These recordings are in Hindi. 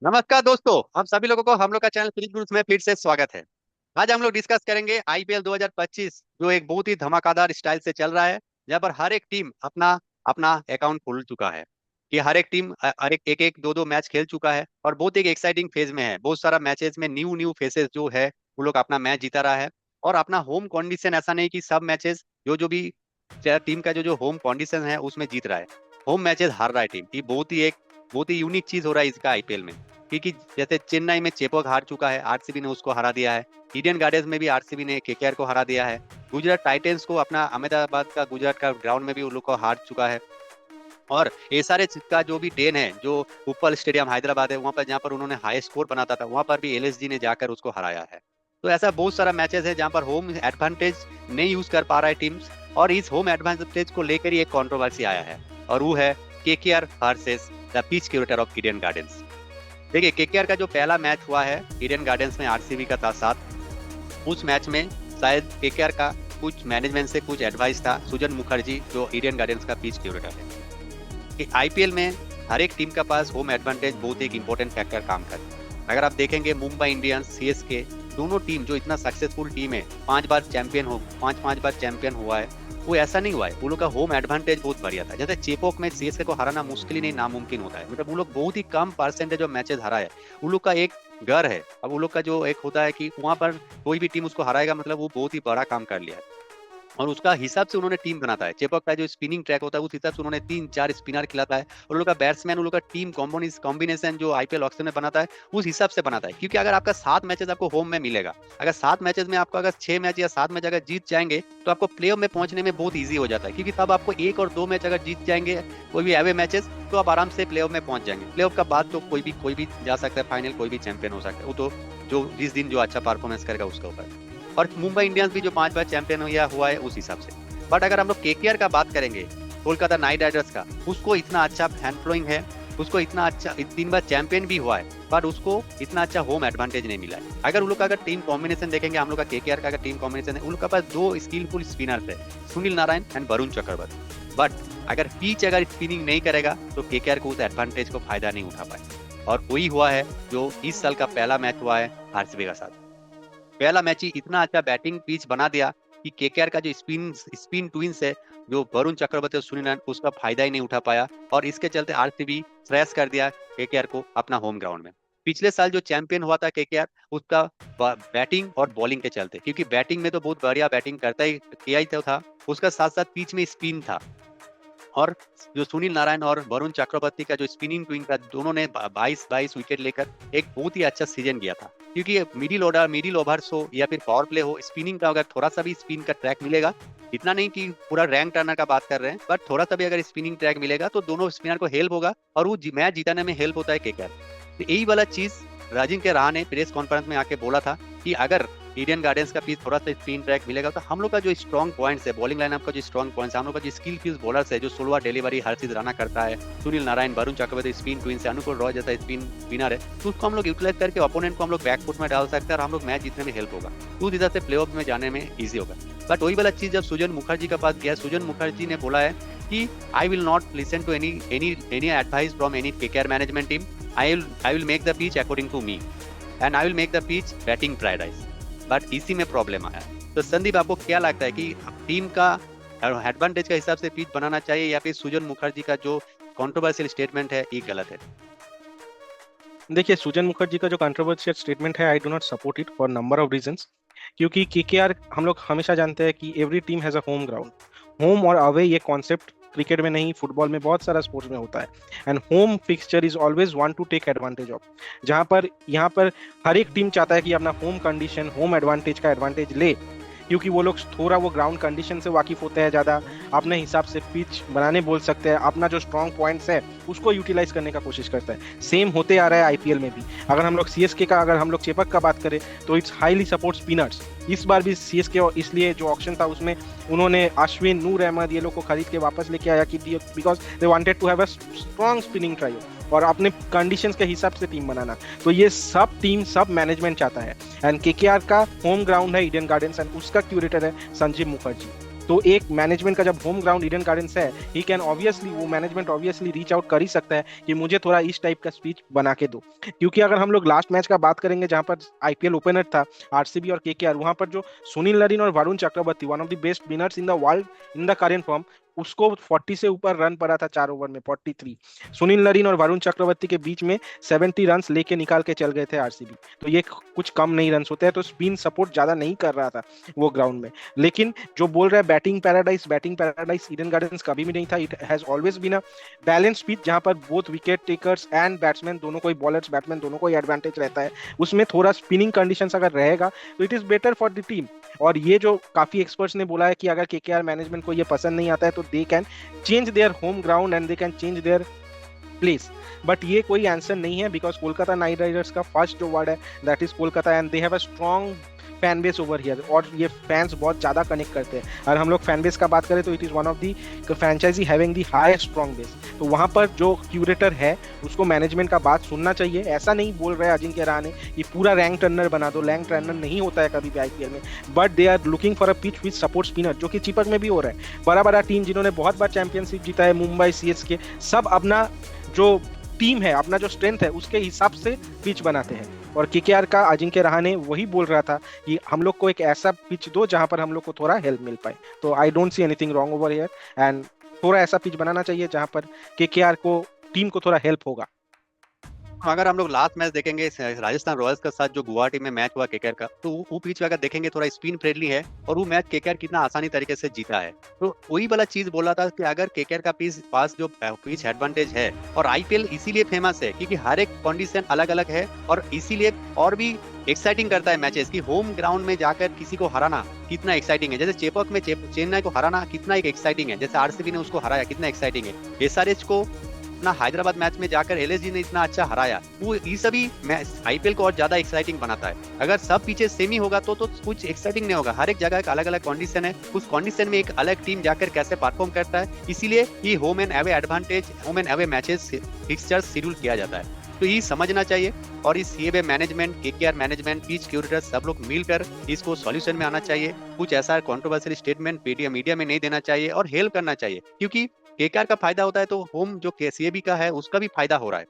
नमस्कार दोस्तों, हम सभी लोगों को हम लोग का चैनल क्रिक गुरुस में फिर से स्वागत है। आज हम लोग डिस्कस करेंगे आईपीएल 2025, जो एक बहुत ही धमाकेदार स्टाइल से चल रहा है। जहाँ पर हर एक टीम अपना अपना अकाउंट खोल चुका है कि हर एक टीम हर एक एक एक दो दो मैच खेल चुका है और बहुत एक एक्साइटिंग फेज में है। बहुत सारा मैचेस में न्यू न्यू फेसेस जो है वो लोग अपना मैच जीता रहा है। और अपना होम कंडीशन, ऐसा नहीं कि सब मैचेस जो जो भी टीम का जो जो होम कंडीशन है उसमें जीत रहा है, होम मैचेस हार रहा है टीम। ये बहुत ही यूनिक चीज हो रहा है इसका आईपीएल में। क्योंकि जैसे चेन्नई में चेपॉक हार चुका है, आरसीबी ने उसको हरा दिया है। ईडन गार्डन्स में भी आरसीबी ने केकेआर को हरा दिया है। गुजरात टाइटंस को अपना अहमदाबाद का गुजरात का ग्राउंड में भी उन लोग को हार चुका है। और एसआरएच का जो भी डेन है, जो उपल स्टेडियम हैदराबाद है, वहां पर जहाँ पर उन्होंने हाई स्कोर बनाता था, वहां पर भी एलएसजी ने जाकर उसको हराया है। तो ऐसा बहुत सारा मैचेस है जहाँ पर होम एडवांटेज नहीं यूज कर पा रहा है टीम्स। और इस होम एडवांटेज को लेकर ही एक कंट्रोवर्सी आया है, और वो है KKR versus the pitch curator of Eden gardens. देखिए, केकेआर का जो पहला मैच हुआ है ईडन गार्डन्स में आरसीबी का था साथ, उस मैच में शायद केकेआर का कुछ मैनेजमेंट से कुछ एडवाइस था। सुजन मुखर्जी जो ईडन गार्डन्स का पिच क्यूरेटर है, कि आईपीएल में हर एक टीम के पास होम एडवांटेज बहुत एक इंपॉर्टेंट फैक्टर काम करता है। अगर आप देखेंगे मुंबई इंडियंस, सीएसके, दोनों टीम जो इतना सक्सेसफुल टीम है, पांच पांच बार चैंपियन हुआ है, वो ऐसा नहीं हुआ है। वो लोग का होम एडवांटेज बहुत बढ़िया था। जैसे चेपॉक में सीएसके को हराना मुश्किल ही नहीं, नामुमकिन होता है। मतलब वो लोग बहुत ही कम परसेंटेज ऑफ मैचेस हरा है। वो लोग का एक घर है। अब वो लोग का जो एक होता है कि वहां पर कोई भी टीम उसको हराएगा, मतलब वो बहुत ही बड़ा काम कर लिया है। और उसका हिसाब से उन्होंने टीम बनाता है। चेपॉक का जो स्पिनिंग ट्रैक होता है, उस हिसाब से उन्होंने 3-4 स्पिनर खिलाता है। और उन लोग का बैट्समैन, उन लोग का टीम कॉम्बिनेशन जो आईपीएल ऑक्शन में बनाता है, उस हिसाब से बनाता है। क्योंकि अगर आपका 7 मैचेस आपको होम में मिलेगा, अगर 7 मैचेस में आपको अगर 6 मैच या 7 मैच अगर जीत जाएंगे, तो आपको प्ले ऑफ में पहुंचने में बहुत ईजी हो जाता है। क्योंकि तब आपको 1 और 2 मैच अगर जीत जाएंगे, कोई भी अवे मैचेस, तो आप आराम से प्ले ऑफ में पहुंच जाएंगे। प्ले ऑफ का बाद तो कोई भी जा सकता है फाइनल, कोई भी चैंपियन हो सकता है। वो तो जो जिस दिन जो अच्छा परफॉर्मेंस करेगा उसके ऊपर। और मुंबई इंडियंस भी जो 5 बार चैंपियन हुआ है उस हिसाब से। बट अगर हम लोग केकेआर का बात करेंगे, कोलकाता नाइट राइडर्स का, उसको इतना अच्छा फैन फ्लोइंग है, उसको इतना अच्छा 3 बार चैंपियन भी हुआ है, बट उसको इतना अच्छा होम एडवांटेज नहीं मिला है। अगर उन लोग का अगर टीम कॉम्बिनेशन देखेंगे, हम लोग का केकेआर का अगर टीम कॉम्बिनेशन है, उन लोग के पास 2 स्किलफुल स्पिनर्स है, सुनील नारायण एंड वरुण चक्रवर्ती। बट अगर पिच अगर स्पिनिंग नहीं करेगा तो केकेआर को उस एडवांटेज को फायदा नहीं उठा पाए। और वही हुआ है जो इस साल का पहला मैच हुआ है आरसीबी का साथ। पहला मैच ही इतना अच्छा बैटिंग पिच बना दिया कि केकेआर का जो स्पिन स्पिन ट्विंस है, जो वरुण चक्रवर्ती और सुनील नारायण, उसका फायदा ही नहीं उठा पाया। और इसके चलते आरसीबी थ्रैश कर दिया केकेआर को अपना होम ग्राउंड में। पिछले साल जो चैंपियन हुआ था केकेआर, उसका बैटिंग और बॉलिंग के चलते, क्योंकि बैटिंग में तो बहुत बढ़िया बैटिंग करता ही किया ही तो था, उसका साथ साथ पिच में स्पिन था। और जो सुनील नारायण और वरुण चक्रवर्ती का जो स्पिनिंग ट्विन था, दोनों ने 22-22 विकेट लेकर एक बहुत ही अच्छा सीजन किया था। क्योंकि मिडिल ओवर्स हो या फिर पावर प्ले हो, स्पिनिंग का अगर थोड़ा सा भी स्पिन का ट्रैक मिलेगा, इतना नहीं कि पूरा रैंक टर्नर का बात कर रहे हैं, बट थोड़ा सा भी अगर स्पिनिंग ट्रैक मिलेगा तो दोनों स्पिनर को हेल्प होगा, और वो मैच जीताने में हेल्प होता है केकेआर। तो यही वाला चीज राजिंक्य रहा ने प्रेस कॉन्फ्रेंस में आके बोला था कि अगर ईडन गार्डन्स का पिच थोड़ा सा स्पिन ट्रैक मिलेगा, तो हम लोग का जो स्ट्रॉन्ग पॉइंट्स है, बॉलिंग लाइनअप का जो स्ट्रॉन्ग पॉइंट्स है, हम लोग का जो स्किलफुल बॉलर्स है, जो सोलवा डिलीवरी हर्षित राणा करता है, सुनील नारायण, वरुण चक्रवर्ती स्पिन ट्विन से, अनुकूल रॉय जैसा स्पिन स्पिनर है, तो उसको हम लोग यूटिलाइज करके ओपोनेंट को हम लोग बैकफुट में डाल सकते हैं और हम लोग मैच जीतने में हेल्प होगा। तो उस हिसाब से प्ले ऑफ में जाने में ईजी होगा। बट वही वाला चीज जब सुजन मुखर्जी के पास गया, सुजन मुखर्जी ने बोला है कि I will not listen to any advice from any KKR management team. I will make the pitch according to me and I will make the pitch batting paradise. But इसी में प्रॉब्लम आया। तो संदीप, आपको क्या लगता है कि टीम का एडवांटेज के हिसाब से पिच बनाना चाहिए, या फिर सुजन मुखर्जी का जो कंट्रोवर्शियल स्टेटमेंट है ये गलत है? देखिए, सुजन मुखर्जी का जो कंट्रोवर्शियल स्टेटमेंट है, I do not support it for number of reasons. क्योंकि केकेआर, हम लोग हमेशा जानते हैं कि every team has a home ground. Home और अवे ये कॉन्सेप्ट क्रिकेट में नहीं, फुटबॉल में, बहुत सारा स्पोर्ट्स में होता है। And home fixture is always want to take advantage of. जहां पर यहाँ पर हर एक टीम चाहता है कि अपना होम कंडीशन, होम एडवांटेज का एडवांटेज ले, क्योंकि वो लोग थोड़ा वो ग्राउंड कंडीशन से वाकिफ होते हैं, ज़्यादा अपने हिसाब से पिच बनाने बोल सकते हैं, अपना जो स्ट्रॉन्ग पॉइंट्स है उसको यूटिलाइज करने का कोशिश करता है। सेम होते आ रहा है आईपीएल में भी। अगर हम लोग सीएसके का, अगर हम लोग चेपक का बात करें, तो इट्स हाईली सपोर्ट स्पिनर्स। इस बार भी सीएसके, और इसलिए जो ऑक्शन था उसमें उन्होंने अश्विन, नूर अहमद, ये लोग को खरीद के वापस लेके आया कि because they wanted to have a strong spinning trio और अपने कंडीशंस के हिसाब से टीम बनाना। तो ये सब टीम, सब मैनेजमेंट चाहता है। एंड केकेआर का होम ग्राउंड है ईडन गार्डन्स, एंड उसका क्यूरेटर है संजीव मुखर्जी। तो एक मैनेजमेंट का जब होम ग्राउंड ईडन गार्डन्स है, ही कैन ऑब्वियसली, वो मैनेजमेंट ऑब्वियसली रीच आउट कर ही सकता है कि मुझे थोड़ा इस टाइप का स्पीच बना के दो। क्योंकि अगर हम लोग लास्ट मैच का बात करेंगे जहां पर आईपीएल ओपनर था आरसीबी और केकेआर, वहां पर जो सुनील नरीन और Varun Chakravarthy, one of the best spinners in the world in the current form, उसको 40 से ऊपर रन पड़ा था 4 ओवर में, 43। सुनील नरीन और वरुण चक्रवर्ती के बीच में 70 रन लेके निकाल के चल गए थे आरसीबी। तो ये कुछ कम नहीं रन होते हैं, तो स्पिन सपोर्ट ज्यादा नहीं कर रहा था वो ग्राउंड में। लेकिन जो बोल रहा है बैटिंग पैराडाइज ईडन गार्डन्स कभी भी नहीं था। It has always been a balance pitch जहां पर both wicket takers and batsman दोनों को, बॉलर्स बैट्समैन दोनों को एडवांटेज रहता है। उसमें थोड़ा स्पिनिंग कंडीशंस अगर रहेगा तो it is better for the team. और ये जो काफी एक्सपर्ट्स ने बोला है कि अगर केकेआर मैनेजमेंट को ये पसंद नहीं आता है तो they can change their home ground and they can change their place. But ये कोई आंसर नहीं है, बिकॉज कोलकाता नाइट राइडर्स का फर्स्ट जो वर्ड है that is Kolkata, and they have a strong fan base over here, और ये फैंस बहुत ज्यादा कनेक्ट करते हैं। अगर हम लोग फैन बेस का बात करें तो it is one of the franchise having the highest strong base. तो वहां पर जो क्यूरेटर है उसको मैनेजमेंट का बात सुनना चाहिए। ऐसा नहीं बोल रहे अजिंक्य रहाणे कि पूरा रैंक टर्नर बना दो, रैंक टर्नर नहीं होता है कभी भी आईपीएल में, but they are looking for a pitch with support spinner, जो कि चिपक में भी हो रहा है। बड़ा बड़ा टीम जिन्होंने बहुत बार चैंपियनशिप जीता है, मुंबई, सीएसके, सब अपना जो टीम है, अपना जो स्ट्रेंथ है उसके हिसाब से पिच बनाते हैं। और केकेआर का अजिंक्य रहाणे वही बोल रहा था कि हम लोग को एक ऐसा पिच दो जहां पर हम लोग को थोड़ा हेल्प मिल पाए। तो I don't see anything wrong over here, and थोड़ा ऐसा पिच बनाना चाहिए जहां पर केकेआर को, टीम को थोड़ा हेल्प होगा। अगर हम लोग लास्ट मैच देखेंगे राजस्थान रॉयल्स के साथ जो गुवाहाटी में मैच हुआ केकेआर का, तो वो पिच अगर देखेंगे थोड़ा स्पिन फ्रेंडली है, और वो मैच केकेआर कितना आसानी तरीके से जीता है। तो वही वाला चीज बोला था कि अगर केकेआर का पास जो पिच एडवांटेज है, और आईपीएल इसीलिए फेमस है क्योंकि हर एक कंडीशन अलग अलग है, और इसीलिए और भी एक्साइटिंग करता है मैचेस की होम ग्राउंड में जाकर किसी को हराना कितना एक्साइटिंग है। जैसे चेपॉक में चेन्नई को हराना कितना एक एक्साइटिंग है, जैसे आरसीबी ने उसको हराया कितना एक्साइटिंग है। एसआरएच को अपना हैदराबाद मैच में जाकर एलएसजी ने इतना अच्छा हराया, वो ये सभी आईपीएल को और ज्यादा एक्साइटिंग बनाता है। अगर सब पीछे सेमी होगा तो कुछ एक्साइटिंग नहीं होगा। हर एक जगह का अलग अलग कंडीशन है, उस कंडीशन में एक अलग टीम जाकर कैसे परफॉर्म करता है, इसीलिए ये home and away advantage, home and away matches fixtures schedule किया जाता है। तो ये समझना चाहिए, और इस CAB management, KKR management, pitch curator सब लोग मिलकर इसको सॉल्यूशन में आना चाहिए। कुछ ऐसा कंट्रोवर्शियल स्टेटमेंट मीडिया में नहीं देना चाहिए और हेल्प करना चाहिए, क्योंकि केकेआर का फायदा होता है तो होम जो सीएबी का है उसका भी फायदा हो रहा है।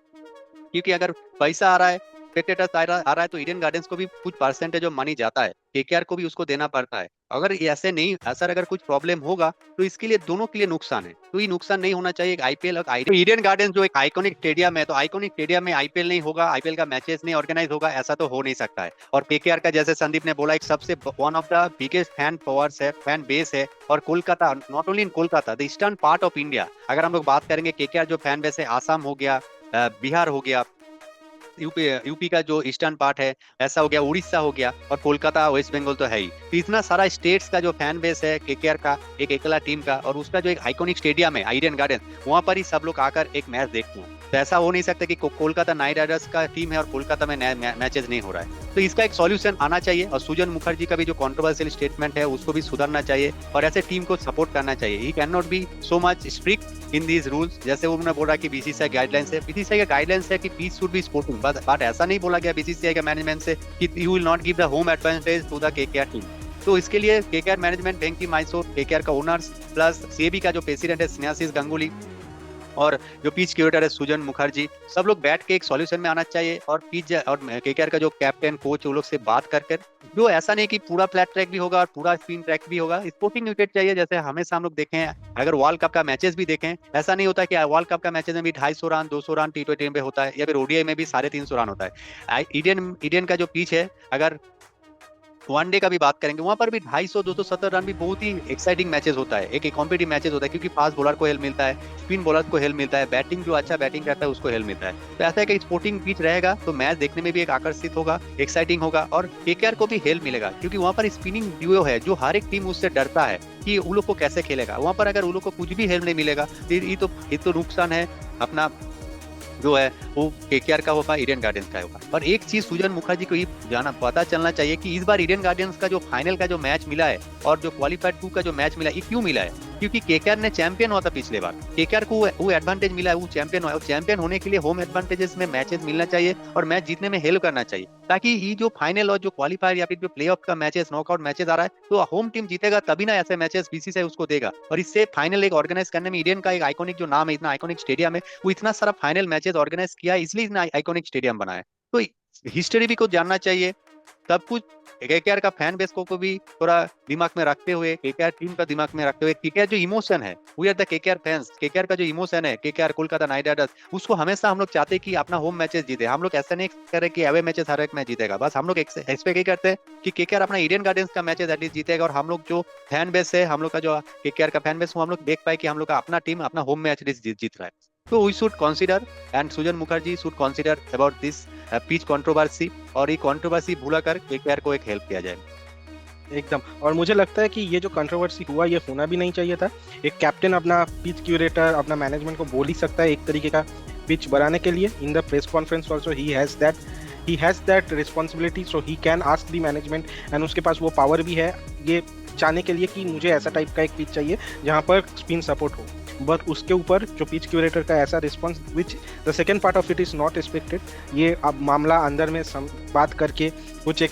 क्योंकि अगर पैसा आ रहा है, स्पेक्टेटर्स आ रहा है, तो ईडन गार्डन्स को भी कुछ परसेंटेज ऑफ मनी जाता है, केकेआर को भी उसको देना पड़ता है। अगर ये ऐसे नहीं, असर अगर कुछ प्रॉब्लम होगा तो इसके लिए दोनों के लिए नुकसान है। तो ये नुकसान नहीं होना चाहिए आईपीएल और ईडन गार्डन्स जो एक आइकॉनिक स्टेडियम है, तो आइकॉनिक स्टेडियम में आईपीएल नहीं होगा, आईपीएल का मैचेस नहीं ऑर्गेनाइज होगा, ऐसा तो हो नहीं सकता है। और केकेआर का जैसे संदीप ने बोला, एक सबसे one of the biggest fan powers है, फैन बेस है। और Kolkata, not only in Kolkata, the eastern part of India, अगर हम लोग बात करेंगे केकेआर जो फैन बेस है, आसाम हो गया, बिहार हो गया, यूपी का जो ईस्टर्न पार्ट है ऐसा हो गया, उड़ीसा हो गया, और कोलकाता, वेस्ट बंगाल तो है ही। तो इतना सारा स्टेट्स का जो फैन बेस है केकेआर का, एक अकेला टीम का, और उसका जो एक आइकॉनिक स्टेडियम है ईडन गार्डन, वहां पर ही सब लोग आकर एक मैच देखते हैं। तो ऐसा हो नहीं सकता कि कोलकाता नाइट राइडर्स का टीम है और कोलकाता में मैचेस नहीं हो रहा है। तो इसका एक सॉल्यूशन आना चाहिए, और सुजन मुखर्जी का भी जो कंट्रोवर्शियल स्टेटमेंट है उसको भी सुधरना चाहिए, और ऐसे टीम को सपोर्ट करना चाहिए। He can not be so much strict in these rules. जैसे उन्होंने बोला कि बीसीसीआई गाइडलाइंस है, बीसीसीआई का गाइडलाइंस है कि pitch should be sporting, but ऐसा नहीं बोला गया बीसीसीआई के मैनेजमेंट से कि you will not give the home advantage to the KKR team. तो इसके लिए KKR management, Venky Mysore, KKR का ओनर्स, प्लस सीएबी का जो प्रेसिडेंट है स्नेहाशीष गंगुली, और जो पिच क्यूरेटर है सुजन मुखर्जी, सब लोग बैठ के एक सॉल्यूशन में आना चाहिए। और पिच और केकेआर का जो कैप्टन, कोच, वो लोग से बात कर जो ऐसा नहीं कि पूरा फ्लैट ट्रैक भी होगा और पूरा स्पिन ट्रैक भी होगा, स्पोर्टिंग विकेट चाहिए। जैसे हमेशा हम लोग देखे हैं, अगर वर्ल्ड कप का मैचेस भी देखें, ऐसा नहीं होता कि वर्ल्ड कप का मैचेस में भी 250 रन, 200 रन T20 में होता है, या फिर ओडीआई में भी 350 रन होता है। ईडन का जो पिच है, अगर वनडे का भी बात करेंगे, वहां पर भी 250, 270 रन भी बहुत ही एक्साइटिंग मैचेस होता है, एक कॉम्पिटिटिव मैचेस होता है, क्योंकि फास्ट बॉलर को हेल्प मिलता है, स्पिन बॉलर को हेल्प मिलता है, बैटिंग जो अच्छा बैटिंग करता है उसको हेल्प मिलता है। तो ऐसा है कि स्पोर्टिंग पिच रहेगा तो मैच देखने में भी एक आकर्षित होगा, एक्साइटिंग होगा, और केकेआर को भी हेल्प मिलेगा, क्योंकि वहां पर स्पिनिंग ड्यूओ है जो हर एक टीम उससे डरता है कि उन लोग को कैसे खेलेगा। वहां पर अगर उन लोग को कुछ भी हेल्प नहीं मिलेगा ये तो नुकसान है अपना जो है वो केकेआर का होगा, ईडन गार्डन्स का होगा। और एक चीज सुजन मुखर्जी को ये पता चलना चाहिए कि इस बार ईडन गार्डन्स का जो फाइनल का जो मैच मिला है और जो क्वालिफाइड 2 का जो मैच मिला है, ये क्यों मिला है? क्योंकि केकेआर ने चैंपियन हुआ था पिछले बार, केकेआर को वो एडवांटेज मिला है, वो चैंपियन हुआ है, चैंपियन होने के लिए होम एडवांटेजेस में मैचेस मिलना चाहिए और मैच जीतने में हेल्प करना चाहिए, ताकि ये जो फाइनल और जो क्वालिफायर या फिर जो प्ले ऑफ का मैचेस, नॉकआउट मैचेस आ रहा है, तो होम टीम जीतेगा तभी ना ऐसे मैचेस बीसीसीआई उसको देगा। और इससे फाइनल एक ऑर्गेनाइज करने में ईडन का एक आइकॉनिक जो नाम है, इतना आइकॉनिक स्टेडियम है, वो इतना सारा फाइनल मैचेस ऑर्गेनाइज किया है, इसलिए इतना आइकॉनिक स्टेडियम बना है। तो हिस्ट्री भी कुछ जानना चाहिए, सब कुछ केकेआर का फैन बेस को भी थोड़ा दिमाग में रखते हुए, केकेआर टीम का दिमाग में रखते हुए, केकेआर जो इमोशन है, we are the KKR fans, KKR का जो इमोशन है, केकेआर कोलकाता नाइट राइडर्स, उसको हमेशा हम लोग चाहते हैं कि अपना होम मैचेस जीते। हम लोग ऐसा नहीं करें कि अवे मैचेस हर एक मैच जीतेगा, बस हम लोग एक्सपेक्ट ही करते हैं कि केकेआर अपना ईडन गार्डन्स का मैचेस एटलीस्ट जीतेगा, और हम लोग जो फैन बेस है, हम लोग का जो केकेआर का फैन बेस, वो हम लोग देख पाए कि हम लोग का अपना टीम अपना होम मैच जीत रहा है। तो we should consider and Sujan Mukherjee should consider about this pitch controversy, और ये कंट्रोवर्सी भूला कर केकेआर को एक हेल्प किया जाए एकदम। और मुझे लगता है कि ये जो कंट्रोवर्सी हुआ ये होना भी नहीं चाहिए था। एक कैप्टन अपना पिच क्यूरेटर, अपना मैनेजमेंट को बोल ही सकता है एक तरीके का पिच बनाने के लिए। In the press conference also he has that responsibility, so he can ask the management, and उसके पास वो पावर भी है ये चाहने के लिए कि मुझे ऐसा टाइप का एक पिच चाहिए जहाँ पर स्पिन सपोर्ट हो। बट उसके ऊपर जो पिच क्यूरेटर का ऐसा response, which the second part of it is not expected, ये अब मामला अंदर में बात करके कुछ एक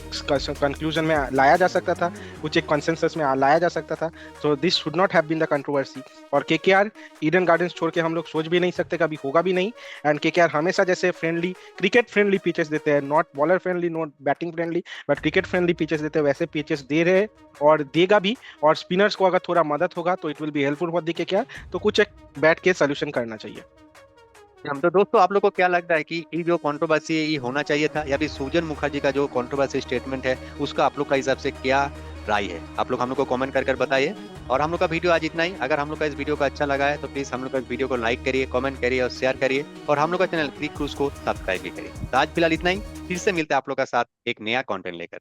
कंक्लूजन में लाया जा सकता था, कुछ एक कंसेंसस में लाया जा सकता था। So this should not have been the controversy. और केकेआर ईडन गार्डन्स छोड़ के हम लोग सोच भी नहीं सकते, कभी होगा भी नहीं। एंड केकेआर हमेशा जैसे फ्रेंडली, क्रिकेट फ्रेंडली पिचेस देते हैं, not bowler friendly, not batting friendly, but cricket friendly pitches देते हैं, वैसे पिचेस दे रहे और देगा भी। और स्पिनर्स को अगर थोड़ा मदद होगा तो it will be helpful for the KKR. तो कुछ एक बैठ के सोल्यूशन करना चाहिए। हम तो दोस्तों, आप लोग को क्या लगता है कि ये जो कंट्रोवर्सी है ये होना चाहिए था, या फिर सुजन मुखर्जी का जो कंट्रोवर्सी स्टेटमेंट है उसका आप लोग का हिसाब से क्या राय है? आप लोग हम लोग को कमेंट कर बताइए। और हम लोग का वीडियो आज इतना ही। अगर हम लोग का इस वीडियो को अच्छा लगा है तो प्लीज हम लोग का इस वीडियो को लाइक करिए, कमेंट करिए और शेयर करिए, और हम लोग का चैनल क्रिक क्रूज को सब्सक्राइब भी करिए। तो आज फिलहाल इतना ही, फिर से मिलते हैं आप लोग का साथ एक नया कंटेंट लेकर।